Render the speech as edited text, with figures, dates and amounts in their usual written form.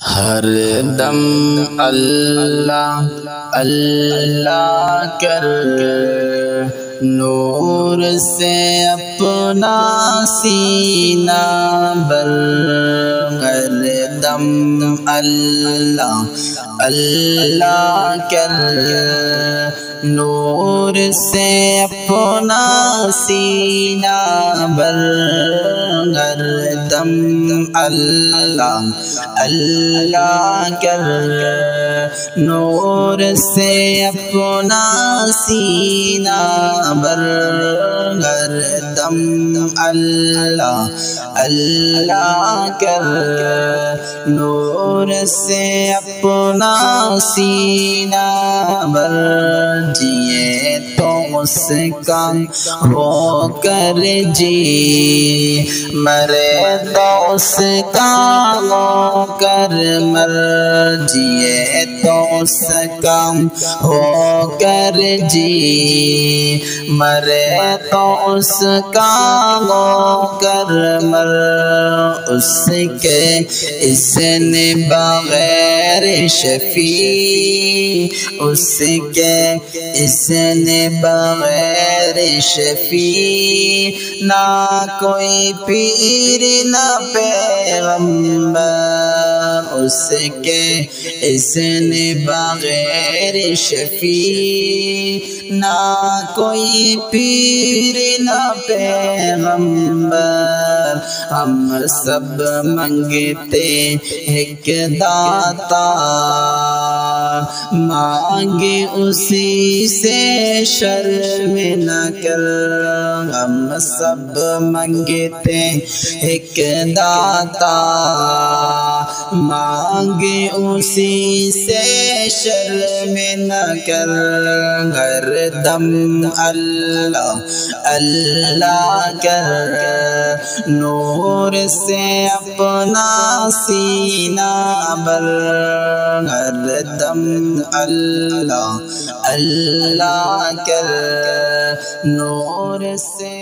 ہر دم اللہ اللہ کر، نور سے اپنا سینہ بر، ہر دم اللہ اللہ کر، نور سے اپنا سینہ بر، ہر دم اللہ اللہ کر، نور سے اپنا سینہ بر، ہر دم اللہ اللہ کر، نور سے اپنا سینہ بر، جیے تو اس کا ہو کر جی، مرے تو اس کا ہو کر مر، جیے تو اس کا ہو کر جی، مرے تو اس کا ہو کر مر، اس کے اس نے بغیر شفیع، اس کے اس نے بغیر شفیع، نہ کوئی پیر نہ پیغمبر، اس کے اس نے بغیر شفیع، نہ کوئی پیر نہ پیغمبر، ہم سب منگتے ایک داتا، مانگے اسی سے شرم نہ کر، ہم سب منگتے ایک داتا، مانگے اسی سے شرم نہ کر، ہر دم اللہ اللہ کر، نور سے اپنا سینہ بر، ہر دم اللہ اللہ کر، نور سے